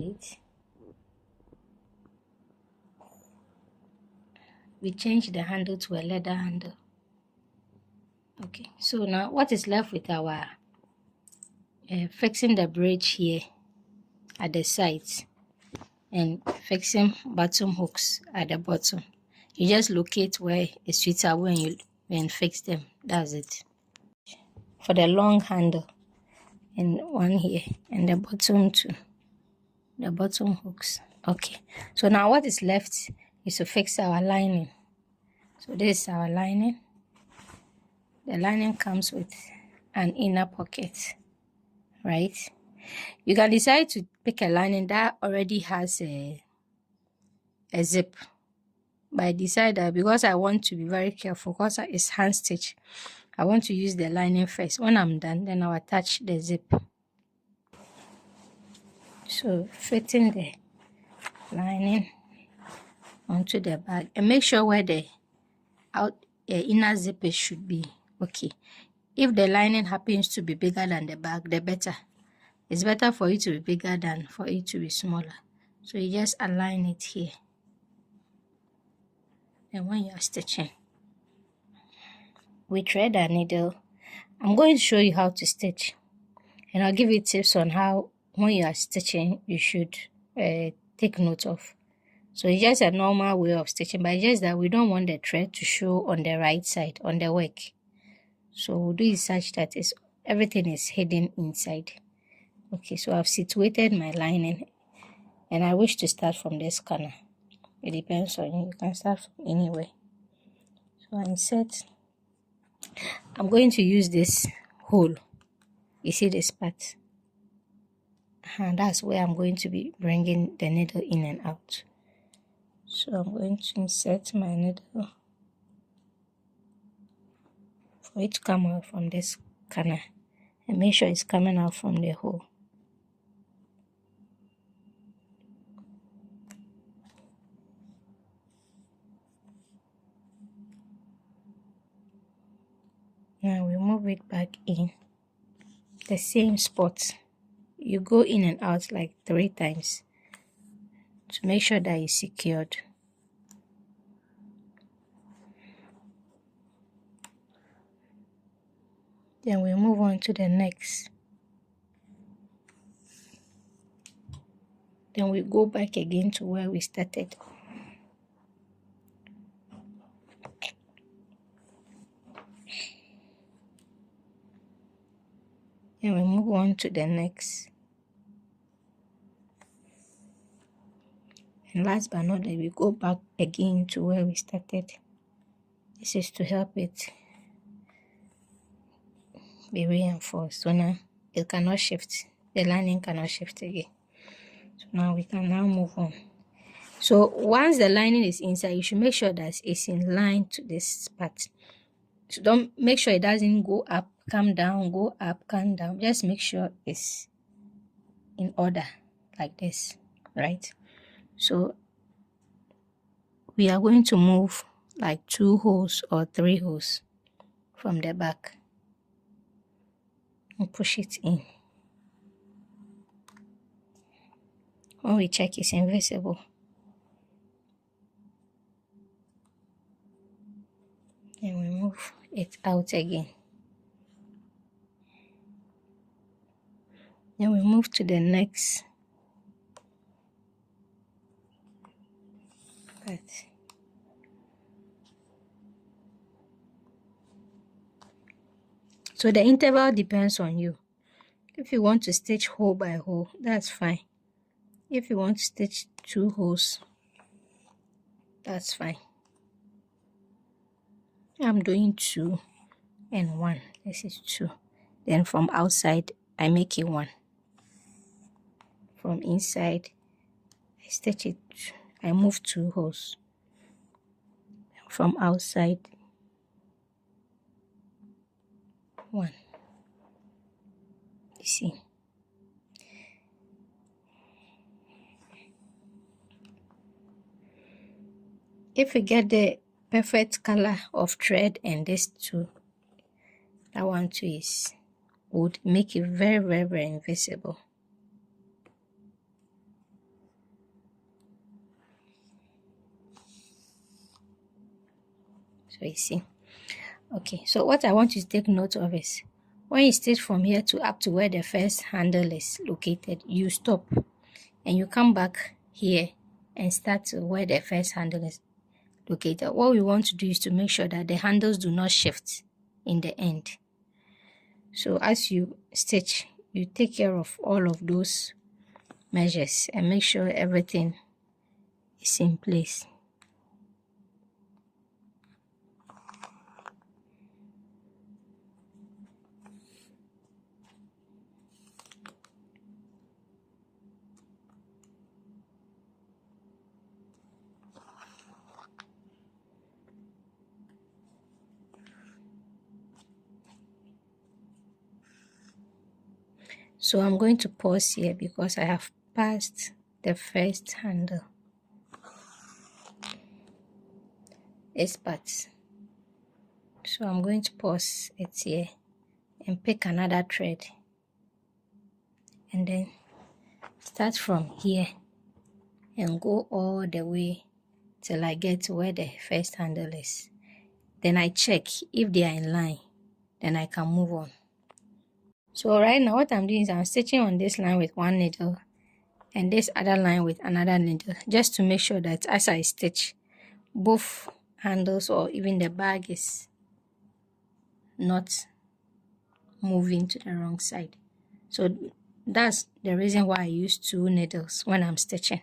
it. We change the handle to a leather handle. Okay, so now what is left with our fixing the bridge here at the sides and fixing bottom hooks at the bottom. You just locate where it's suitable when you fix them. That's it. For the long handle and one here and the bottom too, the bottom hooks. Okay, so now what is left is to fix our lining. So this is our lining. The lining comes with an inner pocket, right? You can decide to pick a lining that already has a zip. But I decided, because I want to be very careful, because it's hand stitch, I want to use the lining first. When I'm done, then I'll attach the zip. So fitting the lining onto the bag, and make sure where the inner zip should be. Okay, if the lining happens to be bigger than the bag, the better. It's better for it to be bigger than for it to be smaller. So you just align it here. And when you are stitching with thread and needle, I'm going to show you how to stitch, and I'll give you tips on how, when you are stitching, you should take note of. So it's just a normal way of stitching, but it's just that we don't want the thread to show on the right side on the work. So we'll do it such that everything is hidden inside. Okay, so I've situated my lining, and I wish to start from this corner. It depends on you. You can start from anywhere. So I insert. I'm going to use this hole. You see this part? And that's where I'm going to be bringing the needle in and out. So I'm going to insert my needle for it to come out from this corner, and make sure it's coming out from the hole. Now we move it back in the same spot. You go in and out like 3 times to make sure that it's secured. Then we move on to the next. Then we go back again to where we started. Then we move on to the next. And last but not least, we go back again to where we started. This is to help it be reinforced. So now it cannot shift. The lining cannot shift again. So now we can now move on. So once the lining is inside, you should make sure that it's in line to this part. So don't make sure it doesn't go up, come down, go up, come down. Just make sure it's in order like this, right? So we are going to move like 2 holes or 3 holes from the back and push it in. When we check, it's invisible. And we move it out again. Then we move to the next part. So the interval depends on you. If you want to stitch hole by hole, that's fine. If you want to stitch 2 holes, that's fine. I'm doing 2 and 1. This is 2. Then from outside, I make it 1. From inside, I stitch it. I move 2 holes. From outside, 1. You see. If you get the perfect color of thread and this too, that one too would make it very, very, very invisible. So you see. Okay, so what I want you to take note of is when you stitch from here to up to where the first handle is located, you stop and you come back here and start to where the first handle is located. What we want to do is to make sure that the handles do not shift in the end. So as you stitch, you take care of all of those measures and make sure everything is in place. So I'm going to pause here because I have passed the first handle. This part. So I'm going to pause it here and pick another thread and then start from here and go all the way till I get to where the first handle is. Then I check if they are in line, then I can move on. So right now what I'm doing is I'm stitching on this line with one needle and this other line with another needle, just to make sure that as I stitch, both handles or even the bag is not moving to the wrong side. So that's the reason why I use 2 needles when I'm stitching.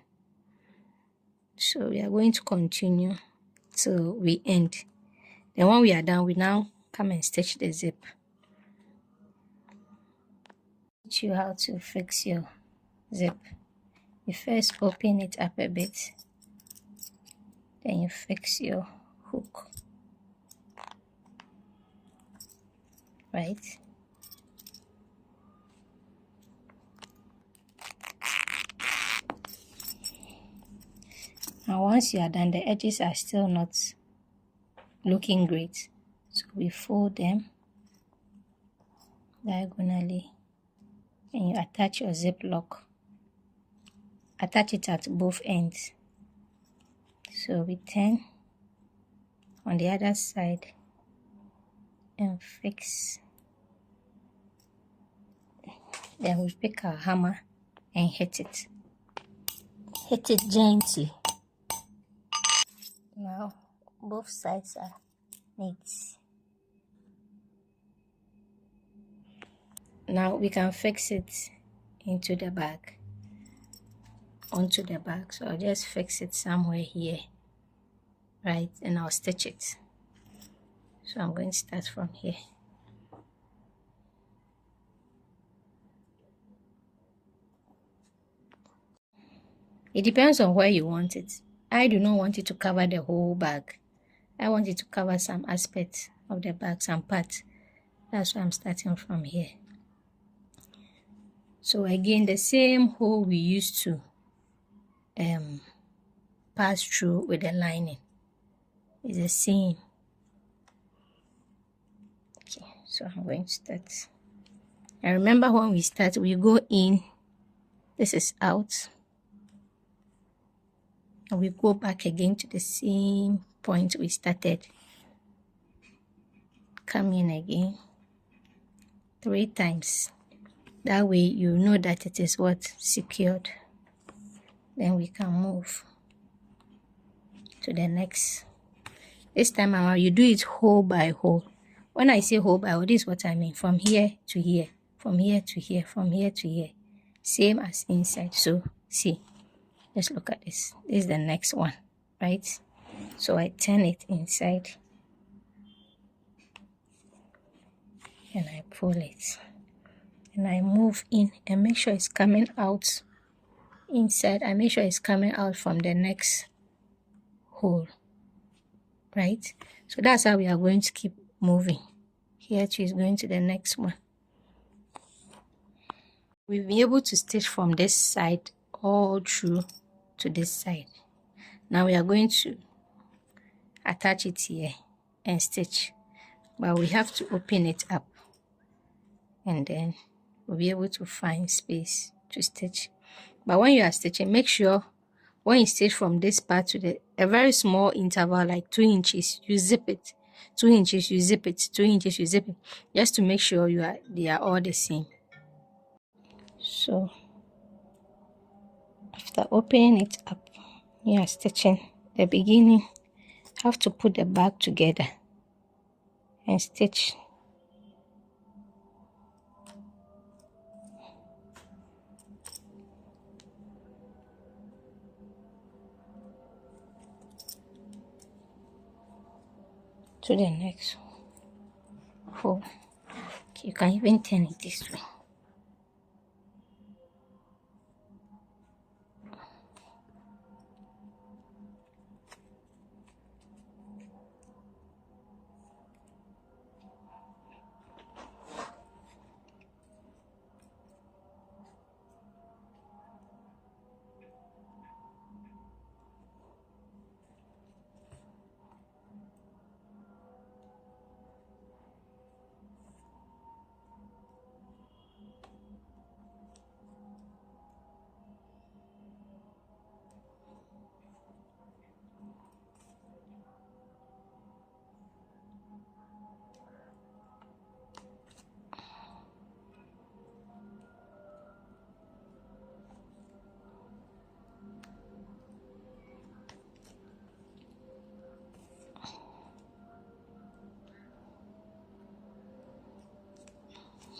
So we are going to continue till we end. Then when we are done, we now come and stitch the zip. Teach you how to fix your zip. You first open it up a bit, then you fix your hook, right? Now once you are done, the edges are still not looking great, so we fold them diagonally and you attach your zip lock. Attach it at both ends. So we turn on the other side and fix. Then we pick our hammer and hit it. Hit it gently. Now both sides are neat. Now we can fix it into the bag, onto the bag. So I'll just fix it somewhere here, right? And I'll stitch it. So I'm going to start from here. It depends on where you want it. I do not want it to cover the whole bag. I want it to cover some aspects of the bag, some parts. That's why I'm starting from here. So again, the same hole we used to pass through with the lining is the same. Okay, so I'm going to start. And remember, when we start, we go in, this is out, and we go back again to the same point we started. Come in again 3 times. That way you know that it is what? Secured. Then we can move to the next. This time around, you do it hole by hole. When I say hole by hole, this is what I mean. From here to here, from here to here, from here to here. Same as inside. So see, let's look at this. This is the next one, right? So I turn it inside and I pull it. And I move in and make sure it's coming out inside. I make sure it's coming out from the next hole, right? So that's how we are going to keep moving. Here too is going to the next one. We've been able to stitch from this side all through to this side. Now we are going to attach it here and stitch, but we have to open it up and then we'll be able to find space to stitch. But when you are stitching, make sure when you stitch from this part to a very small interval, like 2 inches, you zip it 2 inches, you zip it. 2 inches, you zip it, just to make sure they are all the same. So after opening it up, you are stitching the beginning. Have to put the back together and stitch. To the next hole. Okay, you can even turn it this way.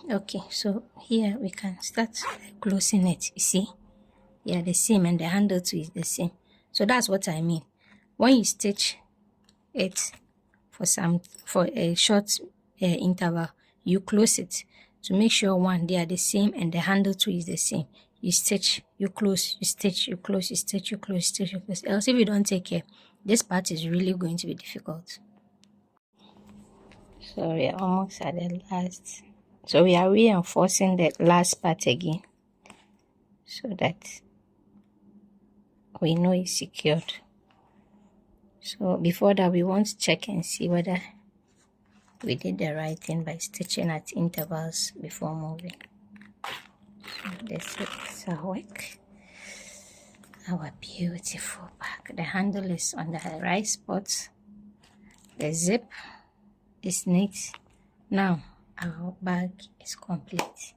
Okay, so here we can start closing it. You see, yeah, the same, and the handle too is the same. So that's what I mean. When you stitch it for a short interval, you close it to make sure one, they are the same, and the handle too is the same. You stitch, you close, you stitch, you close, you stitch, you close, stitch, you close. Else, if you don't take care, this part is really going to be difficult. So we are almost at the last. So we are reinforcing the last part again, so that we know it's secured. So before that, we want to check and see whether we did the right thing by stitching at intervals before moving. So this is our work. Our beautiful bag. The handle is on the right spot. The zip is neat. Now our bag is complete.